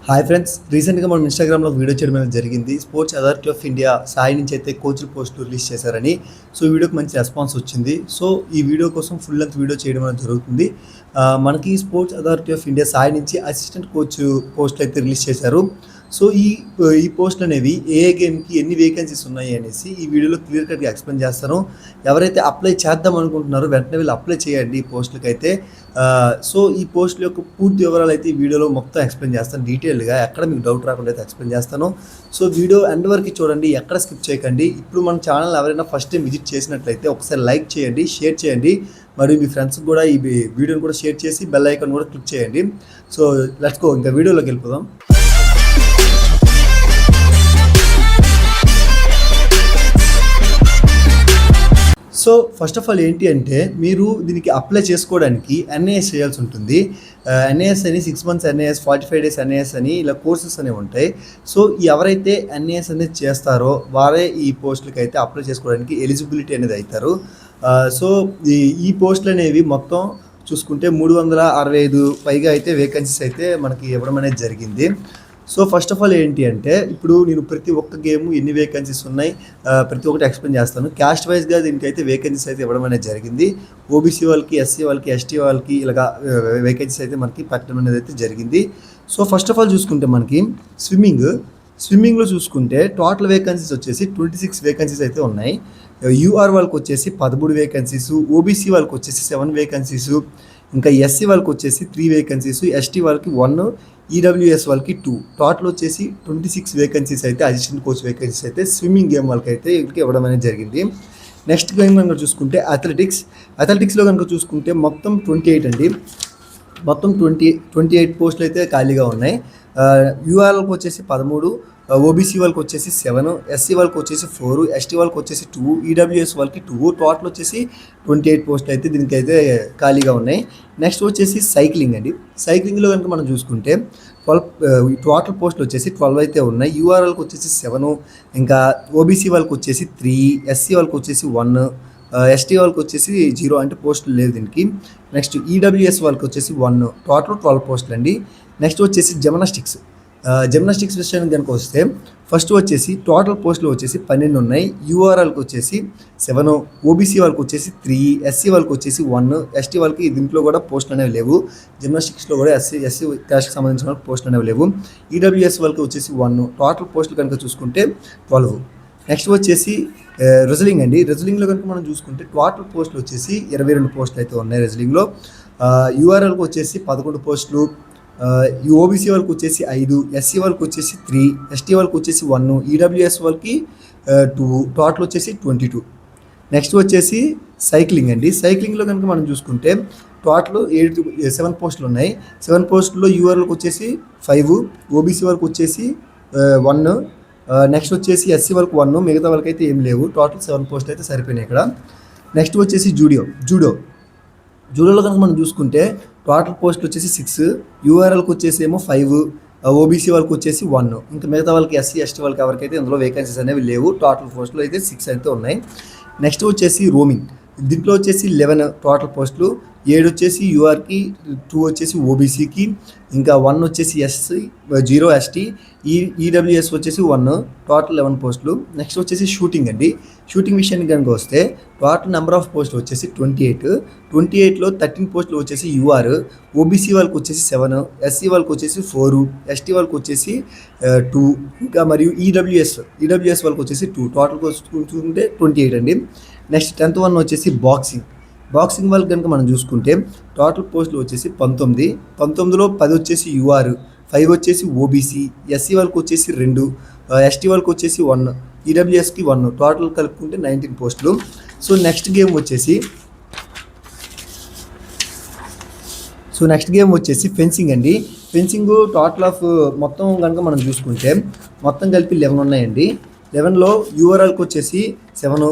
Hi friends, రీసెంట్గా మనం ఇన్స్టాగ్రామ్లో వీడియో చేయడం అనేది జరిగింది. Sports authority of India Sai నుంచి అయితే కోచ్ల పోస్టులు రిలీజ్ చేశారని. సో ఈ వీడియోకి మంచి రెస్పాన్స్ వచ్చింది. సో ఈ వీడియో కోసం ఫుల్ లెంత్ వీడియో చేయడం అనేది జరుగుతుంది. మనకి sports authority of India Sai నుంచి అసిస్టెంట్ కోచ్ పోస్టులు అయితే రిలీజ్ చేశారు. సో ఈ పోస్టులు అనేవి ఏ గేమ్కి ఎన్ని వేకెన్సీస్ ఉన్నాయి అనేసి ఈ వీడియోలో క్లియర్ కట్గా ఎక్స్ప్లెయిన్ చేస్తాను. ఎవరైతే అప్లై చేద్దాం అనుకుంటున్నారో వెంటనే వీళ్ళు అప్లై చేయండి ఈ పోస్టులకి అయితే. సో ఈ పోస్టుల యొక్క పూర్తి వివరాలు అయితే ఈ వీడియోలో మొత్తం ఎక్స్ప్లెయిన్ చేస్తాను డీటెయిల్గా. ఎక్కడ మీకు డౌట్ రాకుండా అయితే ఎక్స్ప్లెయిన్ చేస్తాను. సో వీడియో ఎండ్ వరకు చూడండి, ఎక్కడ స్కిప్ చేయకండి. ఇప్పుడు మన ఛానల్ ఎవరైనా ఫస్ట్ టైం విజిట్ చేసినట్లయితే ఒకసారి లైక్ చేయండి, షేర్ చేయండి, మరియు మీ ఫ్రెండ్స్కి కూడా ఈ వీడియోని కూడా షేర్ చేసి బెల్ ఐకాన్ కూడా క్లిక్ చేయండి. సో లెట్స్ గో, ఇంకా వీడియోలోకి వెళ్ళిపోదాం. సో ఫస్ట్ ఆఫ్ ఆల్ ఏంటి అంటే, మీరు దీనికి అప్లై చేసుకోవడానికి ఎన్ఏఎస్ చేయాల్సి ఉంటుంది. ఎన్ఏఎస్ అని 6 months ఎన్ఏఎస్, 45 days ఎన్ఏఎస్ అని ఇలా కోర్సెస్ అనేవి ఉంటాయి. సో ఎవరైతే ఎన్ఏఎస్ అనేది చేస్తారో వారే ఈ పోస్టులకి అయితే అప్లై చేసుకోవడానికి ఎలిజిబిలిటీ అనేది అవుతారు. సో ఈ పోస్టులు అనేవి మొత్తం చూసుకుంటే 365 పైగా అయితే వేకెన్సీస్ అయితే మనకి ఇవ్వడం అనేది జరిగింది. సో ఫస్ట్ ఆఫ్ ఆల్ ఏంటి అంటే, ఇప్పుడు నేను ప్రతి ఒక్క గేమ్ ఎన్ని వేకెన్సీస్ ఉన్నాయి ప్రతి ఒక్కటి ఎక్స్ప్లెయిన్ చేస్తాను. క్యాస్ట్ వైజ్గా దీనికైతే వేకెన్సీస్ అయితే ఇవ్వడం అనేది జరిగింది. ఓబీసీ వాళ్ళకి, ఎస్సీ వాళ్ళకి, ఎస్టీ వాళ్ళకి ఇలాగా వేకెన్సీస్ అయితే మనకి పెట్టడం అనేది అయితే జరిగింది. సో ఫస్ట్ ఆఫ్ ఆల్ చూసుకుంటే మనకి స్విమ్మింగ్లో చూసుకుంటే టోటల్ వేకెన్సీస్ వచ్చేసి 26 వేకెన్సీస్ అయితే ఉన్నాయి. యూఆర్ వాళ్ళకి వచ్చేసి 13 వేకెన్సీస్, ఓబీసీ వాళ్ళకి వచ్చేసి 7 వేకెన్సీస్, ఇంకా ఎస్సీ వాళ్ళకి వచ్చేసి 3 వేకెన్సీస్, ఎస్టీ వాళ్ళకి 1, ఈడబ్ల్యూఎస్ వాళ్ళకి 2. టోటల్ వచ్చేసి 26 వేకెన్సీస్ అయితే అసిస్టెంట్ కోచ్ వేకెన్సీస్ అయితే స్విమ్మింగ్ గేమ్ వాళ్ళకి అయితే వీళ్ళకి ఇవ్వడం అనేది జరిగింది. నెక్స్ట్ గేమ్ కనుక చూసుకుంటే అథ్లెటిక్స్లో కనుక చూసుకుంటే మొత్తం 28 అండి. మొత్తం 28 పోస్టులు అయితే ఖాళీగా ఉన్నాయి. యూఆర్ఎల్కి వచ్చేసి 13, ఓబీసీ వాళ్ళకి వచ్చేసి 7, ఎస్సీ వాళ్ళకి వచ్చేసి 4, ఎస్టీ వాళ్ళకి వచ్చేసి 2, ఈడబ్ల్యూఎస్ వాళ్ళకి 2. టోటల్ వచ్చేసి 28 పోస్టులు అయితే దీనికైతే ఖాళీగా ఉన్నాయి. నెక్స్ట్ వచ్చేసి సైక్లింగ్ అండి. సైక్లింగ్లో కనుక మనం చూసుకుంటే 12 టోటల్ పోస్టులు వచ్చేసి 12 అయితే ఉన్నాయి. యూఆర్ఎల్కి వచ్చేసి 7, ఇంకా ఓబీసీ వాళ్ళకి వచ్చేసి 3, ఎస్సీ వాళ్ళకి వచ్చేసి 1, ఎస్టీ వాళ్ళకి వచ్చేసి 0, అంటే పోస్టులు లేవు దీనికి. నెక్స్ట్ ఈడబ్ల్యూఎస్ వాళ్ళకి వచ్చేసి 1. టోటల్ 12 పోస్టులు అండి. నెక్స్ట్ వచ్చేసి జిమ్నాస్టిక్స్ విషయానికి కనుక వస్తే ఫస్ట్ వచ్చేసి టోటల్ పోస్టులు వచ్చేసి 12 ఉన్నాయి. యూఆర్ఎల్కి వచ్చేసి 7, ఓబీసీ వాళ్ళకి వచ్చేసి 3, ఎస్సీ వాళ్ళకి వచ్చేసి 1, ఎస్టీ వాళ్ళకి దీంట్లో కూడా పోస్టులు అనేవి లేవు. జిమ్నాస్టిక్స్లో కూడా ఎస్సీ క్యాస్ట్కి సంబంధించిన పోస్టులు అనేవి లేవు. ఈడబ్ల్యూఎస్ వాళ్ళకి వచ్చేసి 1. టోటల్ పోస్టులు కనుక చూసుకుంటే 12. నెక్స్ట్ వచ్చేసి రెజ్లింగ్ అండి. రెజ్లింగ్లో కనుక మనం చూసుకుంటే టోటల్ పోస్టులు వచ్చేసి 22 పోస్టులు అయితే ఉన్నాయి రెజ్లింగ్లో. యూఆర్ఎల్కి వచ్చేసి 11 పోస్టులు, ఓబీసీ వాళ్ళకి వచ్చేసి 5, ఎస్సీ వాళ్ళకి వచ్చేసి 3, ఎస్టీ వాళ్ళకి వచ్చేసి 1, ఈడబ్ల్యూఎస్ వాళ్ళకి 2. టోటల్ వచ్చేసి 22. నెక్స్ట్ వచ్చేసి సైక్లింగ్ అండి. సైక్లింగ్లో కనుక మనం చూసుకుంటే టోటల్ 7 పోస్టులు ఉన్నాయి. 7 పోస్టుల్లో యూఆర్ఎల్కి వచ్చేసి 5, ఓబీసీ వాళ్ళకి వచ్చేసి 1, నెక్స్ట్ వచ్చేసి ఎస్సీ వాళ్ళకి 1, మిగతా వాళ్ళకి అయితే ఏం లేవు. టోటల్ 7 పోస్టులు అయితే సరిపోయినాయి ఇక్కడ. నెక్స్ట్ వచ్చేసి జూడోలో కనుక మనం చూసుకుంటే టోటల్ పోస్టులు వచ్చేసి 6, యూఆర్ఎల్కి వచ్చేసి ఏమో 5, ఓబీసీ వాళ్ళకి వచ్చేసి 1, ఇంకా మిగతా వాళ్ళకి ఎస్సీ ఎస్టీ వాళ్ళకి ఎవరికైతే ఇందులో వేకెన్సీస్ అనేవి లేవు. టోటల్ పోస్టులు అయితే 6 అయితే ఉన్నాయి. నెక్స్ట్ వచ్చేసి రోమింగ్. దీంట్లో వచ్చేసి 11 టోటల్ పోస్టులు, 7 వచ్చేసి యూఆర్కి, 2 వచ్చేసి ఓబీసీకి, ఇంకా 1 వచ్చేసి ఎస్సీ, 0 ఎస్టీ, ఈడబ్ల్యూఎస్ వచ్చేసి 1. టోటల్ 11 పోస్టులు. నెక్స్ట్ వచ్చేసి షూటింగ్ అండి. షూటింగ్ విషయానికి కనుక వస్తే టోటల్ నెంబర్ ఆఫ్ పోస్టులు వచ్చేసి 28లో 13 పోస్టులు వచ్చేసి యూఆర్, ఓబీసీ వాళ్ళకి వచ్చేసి 7, ఎస్సీ వాళ్ళకి వచ్చేసి 4, ఎస్టీ వాళ్ళకి వచ్చేసి 2, ఇంకా మరియు ఈడబ్ల్యూఎస్ వాళ్ళకి వచ్చేసి 2. టోటల్ చూసుకుంటే 28 అండి. నెక్స్ట్ 10th వన్ వచ్చేసి బాక్సింగ్ వాళ్ళకి కనుక మనం చూసుకుంటే టోటల్ పోస్టులు వచ్చేసి 19లో 10 వచ్చేసి యూఆర్, 5 వచ్చేసి ఓబీసీ, ఎస్సీ వాళ్ళకి వచ్చేసి 2, ఎస్టీ వాళ్ళకి వచ్చేసి 1, ఈడబ్ల్యూఎస్కి 1. టోటల్ కలుపుకుంటే 19 పోస్టులు. సో నెక్స్ట్ గేమ్ వచ్చేసి ఫెన్సింగ్ అండి. ఫెన్సింగ్ టోటల్ ఆఫ్ మొత్తం కనుక మనం చూసుకుంటే మొత్తం కలిపి 11 ఉన్నాయండి. 11లో యూఆర్ఎల్కి వచ్చేసి 7,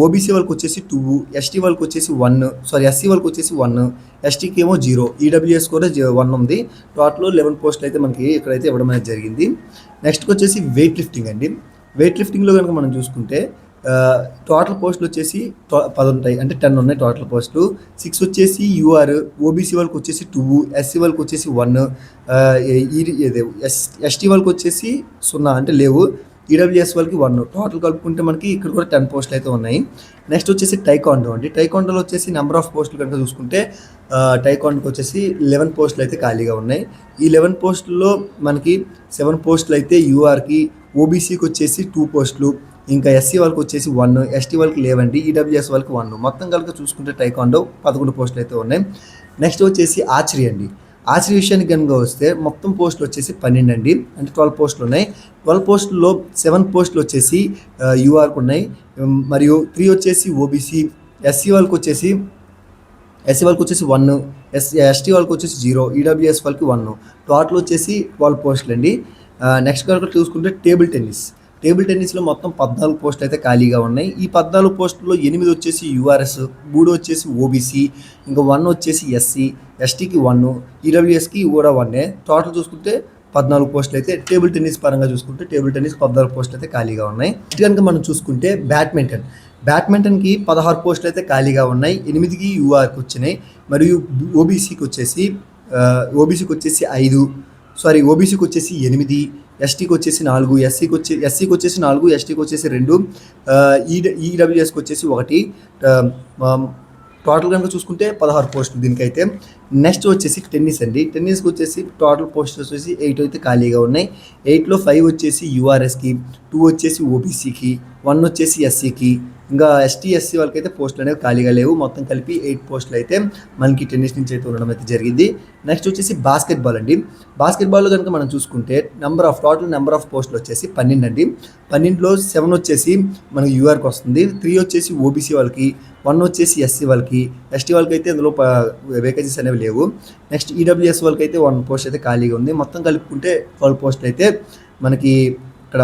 ఓబీసీ వాళ్ళకి వచ్చేసి 2, ఎస్టీ వాళ్ళకి వచ్చేసి 1, ఎస్సీ వాళ్ళకి వచ్చేసి 1, ఎస్టీకి ఏమో 0, ఈడబ్ల్యూఎస్ కూడా 1 ఉంది. టోటల్ 11 పోస్టులు అయితే మనకి ఇక్కడైతే ఇవ్వడం అనేది జరిగింది. నెక్స్ట్ వచ్చేసి వెయిట్ లిఫ్టింగ్ అండి. వెయిట్ లిఫ్టింగ్లో కనుక మనం చూసుకుంటే టోటల్ పోస్టులు వచ్చేసి 10 ఉంటాయి, అంటే 10 ఉన్నాయి టోటల్ పోస్టులు. 6 వచ్చేసి యూఆర్, ఓబీసీ వాళ్ళకి వచ్చేసి 2, ఎస్సీ వాళ్ళకి వచ్చేసి 1, ఎస్టీ వాళ్ళకి వచ్చేసి 0 అంటే లేవు, ఈడబ్ల్యూఎస్ వాళ్ళకి 1. టోటల్ కలుపుకుంటే మనకి ఇక్కడ కూడా 10 పోస్టులు అయితే ఉన్నాయి. నెక్స్ట్ వచ్చేసి టైకాండో అండి. టైకాండోలో వచ్చేసి నెంబర్ ఆఫ్ పోస్టులు కనుక చూసుకుంటే టైకాండోకి వచ్చేసి 11 పోస్టులు అయితే ఖాళీగా ఉన్నాయి. ఈ 11 పోస్టుల్లో మనకి 7 పోస్టులు అయితే యూఆర్కి, ఓబీసీకి వచ్చేసి 2 పోస్టులు, ఇంకా ఎస్సీ వాళ్ళకి వచ్చేసి 1, ఎస్టీ వాళ్ళకి లేవండి, ఈడబ్ల్యూఎస్ వాళ్ళకి 1. మొత్తం కనుక చూసుకుంటే టైకాండో 11 పోస్టులు అయితే ఉన్నాయి. నెక్స్ట్ వచ్చేసి ఆర్చరీ అండి. ఆర్చరీ విషయానికి కనుక వస్తే మొత్తం పోస్టులు వచ్చేసి 12 అండి, అంటే 12 పోస్టులు ఉన్నాయి. 12 పోస్టుల్లో 7 పోస్టులు వచ్చేసి యూఆర్కి ఉన్నాయి, మరియు 3 వచ్చేసి ఓబీసీ, ఎస్సీ వాళ్ళకి వచ్చేసి 1, ఎస్టీ వాళ్ళకి వచ్చేసి 0, ఈడబ్ల్యూఎస్ వాళ్ళకి 1. టోటల్ వచ్చేసి 12 పోస్టులు అండి. నెక్స్ట్ కనుక చూసుకుంటే టేబుల్ టెన్నిస్లో మొత్తం 14 పోస్టులు అయితే ఖాళీగా ఉన్నాయి. ఈ 14 పోస్టుల్లో 8 వచ్చేసి యూఆర్ఎస్, 3 వచ్చేసి ఓబీసీ, ఇంకా 1 వచ్చేసి ఎస్సీ, ఎస్టీకి 1, ఈడబ్ల్యూఎస్కి కూడా 1. టోటల్ చూసుకుంటే 14 పోస్టులు అయితే టేబుల్ టెన్నిస్ పరంగా చూసుకుంటే టేబుల్ టెన్నిస్ 14 పోస్టులు అయితే ఖాళీగా ఉన్నాయి. నెక్స్ట్ కనుక మనం చూసుకుంటే బ్యాడ్మింటన్కి 16 పోస్టులు అయితే ఖాళీగా ఉన్నాయి. 8కి యూఆర్కి వచ్చినాయి, మరియు ఓబీసీకి వచ్చేసి 5, ఓబీసీకి వచ్చేసి 8, ఎస్టీకి వచ్చేసి 4, ఎస్సీకి వచ్చేసి 4, ఎస్టీకి వచ్చేసి 2, ఈడబ్ల్యూఎస్కి వచ్చేసి 1. టోటల్ కనుక చూసుకుంటే 16 పోస్టులు దీనికైతే. నెక్స్ట్ వచ్చేసి టెన్నిస్ అండి. టెన్నిస్కి వచ్చేసి టోటల్ పోస్టులు వచ్చేసి 8 అయితే ఖాళీగా ఉన్నాయి. 8లో 5 వచ్చేసి యూఆర్ఎస్కి, 2 వచ్చేసి ఓబీసీకి, 1 వచ్చేసి ఎస్సీకి, ఇంకా ఎస్సీ వాళ్ళకైతే పోస్టులు అనేవి ఖాళీగా లేవు. మొత్తం కలిపి 8 పోస్టులు అయితే మనకి టెన్నిస్ నుంచి అయితే ఉండడం అయితే జరిగింది. నెక్స్ట్ వచ్చేసి బాస్కెట్బాల్ అండి. బాస్కెట్బాల్లో కనుక మనం చూసుకుంటే టోటల్ నెంబర్ ఆఫ్ పోస్టులు వచ్చేసి 12 అండి. 12లో 7 వచ్చేసి మనకి యూఆర్కి వస్తుంది, 3 వచ్చేసి ఓబీసీ వాళ్ళకి, 1 వచ్చేసి ఎస్సీ వాళ్ళకి, ఎస్టీ వాళ్ళకి అయితే అందులో వేకెన్సీస్ అనేవి లేవు. నెక్స్ట్ ఈడబ్ల్యూఎస్ వాళ్ళకి అయితే 1 పోస్ట్ అయితే ఖాళీగా ఉంది. మొత్తం కలుపుకుంటే 12 పోస్టులు అయితే మనకి ఇక్కడ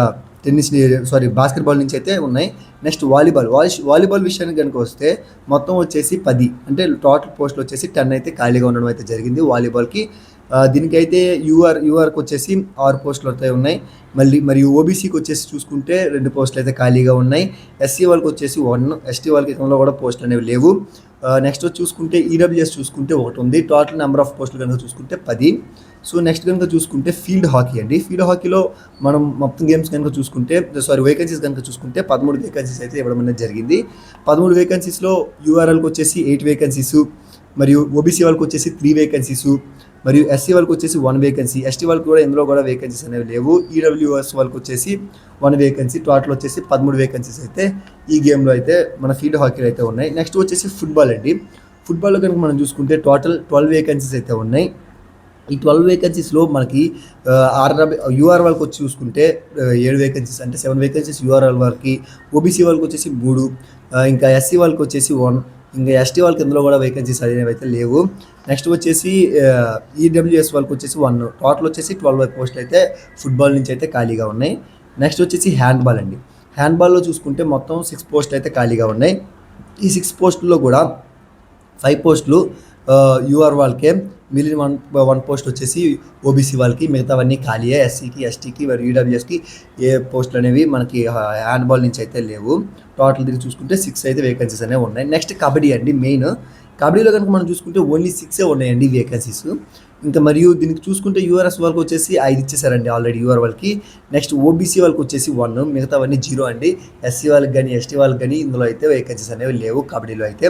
బాస్కెట్బాల్ నుంచి అయితే ఉన్నాయి. నెక్స్ట్ వాలీబాల్ విషయానికి కనుక వస్తే మొత్తం వచ్చేసి 10, అంటే టోటల్ పోస్టులు వచ్చేసి 10 అయితే ఖాళీగా ఉండడం అయితే జరిగింది వాలీబాల్కి. దీనికైతే యూఆర్కి వచ్చేసి 6 పోస్టులు అయితే ఉన్నాయి. మరియు ఓబీసీకి వచ్చేసి చూసుకుంటే 2 పోస్టులు అయితే ఖాళీగా ఉన్నాయి. ఎస్సీ వాళ్ళకి వచ్చేసి 1, ఎస్టీ వాళ్ళకి కూడా పోస్టులు అనేవి లేవు. నెక్స్ట్ చూసుకుంటే ఈడబ్ల్యూఎస్ చూసుకుంటే 1 ఉంది. టోటల్ నెంబర్ ఆఫ్ పోస్టులు కనుక చూసుకుంటే 10. సో నెక్స్ట్ కనుక చూసుకుంటే ఫీల్డ్ హాకీ అండి. ఫీల్డ్ హాకీలో మనం మొత్తం గేమ్స్ కనుక చూసుకుంటే వేకెన్సీస్ కనుక చూసుకుంటే 13 వేకెన్సీస్ అయితే ఇవ్వడం అనేది జరిగింది. 13 వేకెన్సీస్లో యూఆర్ఎల్కి వచ్చేసి 8 వేకెన్సీస్, మరియు ఓబీసీ వాళ్ళకి వచ్చేసి 3 వేకెన్సీస్, మరియు ఎస్సీ వాళ్ళకి వచ్చేసి 1 వేకెన్సీ, ఎస్టీ వాళ్ళకి కూడా ఇందులో కూడా వేకెన్సీస్ అనేవి లేవు. ఈడబ్ల్యూఎస్ వాళ్ళకి వచ్చేసి 1 వేకెన్సీ. టోటల్ వచ్చేసి 13 వేకెన్సీస్ అయితే ఈ గేమ్లో అయితే మన ఫీల్డ్ హాకీలో అయితే ఉన్నాయి. నెక్స్ట్ వచ్చేసి ఫుట్బాల్ అండి. ఫుట్బాల్లో కనుక మనం చూసుకుంటే టోటల్ 12 వేకెన్సీస్ అయితే ఉన్నాయి. ఈ 12 వేకెన్సీస్లో మనకి యూఆర్ వాళ్ళకి వచ్చి చూసుకుంటే 7 వేకెన్సీస్, అంటే 7 వేకెన్సీస్ యూఆర్ఎల్ వాళ్ళకి, ఓబీసీ వాళ్ళకి వచ్చేసి 3, ఇంకా ఎస్సీ వాళ్ళకి వచ్చేసి 1, ఇంకా ఎస్టీ వాళ్ళకి ఇందులో కూడా వేకెన్సీస్ అనేవి అయితే లేవు. నెక్స్ట్ వచ్చేసి ఈడబ్ల్యూఎస్ వాళ్ళకి వచ్చేసి 1. టోటల్ వచ్చేసి 12 పోస్టులు అయితే ఫుట్బాల్ నుంచి అయితే ఖాళీగా ఉన్నాయి. నెక్స్ట్ వచ్చేసి హ్యాండ్బాల్ అండి. హ్యాండ్బాల్లో చూసుకుంటే మొత్తం 6 పోస్టులు అయితే ఖాళీగా ఉన్నాయి. ఈ 6 పోస్టుల్లో కూడా 5 పోస్టులు యూఆర్ వాళ్ళకే, మిగిలిన 1 పోస్ట్ వచ్చేసి ఓబీసీ వాళ్ళకి, మిగతావన్నీ ఖాళీయే. ఎస్సీకి, ఎస్టీకి మరియు ఈడబ్ల్యూఎస్కి ఏ పోస్టులు అనేవి మనకి హ్యాండ్బాల్ నుంచి అయితే లేవు. టోటల్ దీనికి చూసుకుంటే 6 అయితే వేకెన్సీస్ అనేవి ఉన్నాయి. నెక్స్ట్ కబడ్డీ అండి. కబడ్డీలో కనుక మనం చూసుకుంటే ఓన్లీ 6 ఉన్నాయండి వేకెన్సీస్. ఇంకా మరియు దీనికి చూసుకుంటే యూఆర్ఎస్ వాళ్ళకి వచ్చేసి 5 ఇచ్చేసారండి ఆల్రెడీ యూఆర్ వాళ్ళకి. నెక్స్ట్ ఓబీసీ వాళ్ళకి వచ్చేసి 1, మిగతావన్నీ 0 అండి. ఎస్సీ వాళ్ళకి కానీ ఎస్టీ వాళ్ళకి కానీ ఇందులో అయితే వేకెన్సీస్ అనేవి లేవు కబడ్డీలో అయితే.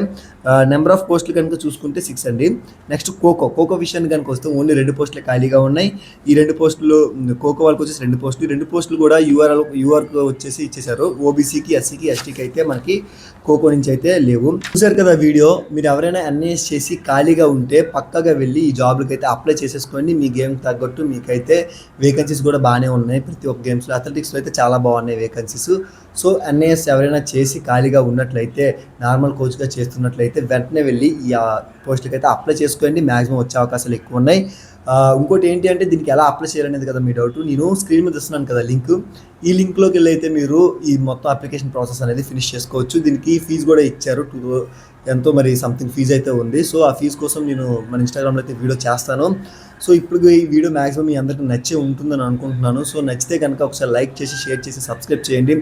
నెంబర్ ఆఫ్ పోస్టులు కనుక చూసుకుంటే 6 అండి. నెక్స్ట్ ఖోఖో విషయానికి కనుక వస్తే ఓన్లీ 2 పోస్టులు ఖాళీగా ఉన్నాయి. ఈ 2 పోస్టులు ఖోఖో వాళ్ళకి వచ్చేసి 2 పోస్టులు. 2 పోస్టులు కూడా యూఆర్కి వచ్చేసి ఇచ్చేసారు. ఓబీసీకి, ఎస్సీకి, ఎస్టీకి అయితే మనకి ఖోఖో నుంచి అయితే లేవు. చూసారు కదా వీడియో. మీరు ఎవరైనా ఎన్ఐఎస్ చేసి ఖాళీగా ఉంటే పక్కగా వెళ్ళి ఈ జాబ్లకి అయితే అప్లై చేసేసుకోండి. మీ గేమ్ తగ్గట్టు మీకైతే వేకెన్సీస్ కూడా బాగానే ఉన్నాయి. ప్రతి ఒక్క గేమ్స్లో అథ్లెటిక్స్లో అయితే చాలా బాగున్నాయి వేకెన్సీస్. సో ఎన్ఐఎస్ ఎవరైనా చేసి ఖాళీగా ఉన్నట్లయితే, నార్మల్ కోచ్గా చేస్తున్నట్లయితే వెంటనే వెళ్ళి ఈ పోస్టులకి అయితే అప్లై చేసుకోండి. మ్యాక్సిమం వచ్చే అవకాశాలు ఎక్కువ ఉన్నాయి. ఇంకోటి ఏంటి అంటే దీనికి ఎలా అప్లై చేయాలనేది కదా మీ డౌట్. నేను స్క్రీన్ మీద ఇస్తున్నాను కదా లింక్. ఈ లింక్లోకి వెళ్ళి అయితే మీరు ఈ మొత్తం అప్లికేషన్ ప్రాసెస్ అనేది ఫినిష్ చేసుకోవచ్చు. దీనికి ఫీజు కూడా ఇచ్చారు, ఎంతో మరి సంథింగ్ ఫీజు అయితే ఉంది. సో ఆ ఫీజు కోసం నేను మన ఇన్స్టాగ్రామ్లో అయితే వీడియో చేస్తాను. సో ఇప్పుడు ఈ వీడియో మ్యాక్సిమం మీ అందరికీ నచ్చే ఉంటుందని అనుకుంటున్నాను. సో నచ్చితే కనుక ఒకసారి లైక్ చేసి, షేర్ చేసి, సబ్స్క్రైబ్ చేయండి.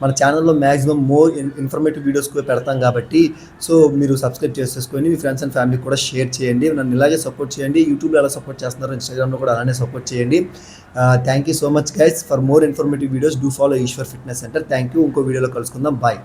మన ఛానల్లో మ్యాక్సిమం మోర్ ఇన్ఫర్మేటివ్ వీడియోస్ కూడా పెడతాం కాబట్టి సో మీరు సబ్స్క్రైబ్ చేసేసుకొని మీ ఫ్రెండ్స్ అండ్ ఫ్యామిలీకి కూడా షేర్ చేయండి. నన్ను ఇలాగే సపోర్ట్ చేయండి. యూట్యూబ్లో ఎలా సపోర్ట్ చేస్తున్నారో ఇన్స్టాగ్రామ్లో కూడా అలానే సపోర్ట్ చేయండి. Thank you so much guys for more informative videos. Do follow Eshwar fitness centre. Thank you. ఇంకో వీడియోలో కలుసుకుందాం. బాయ్.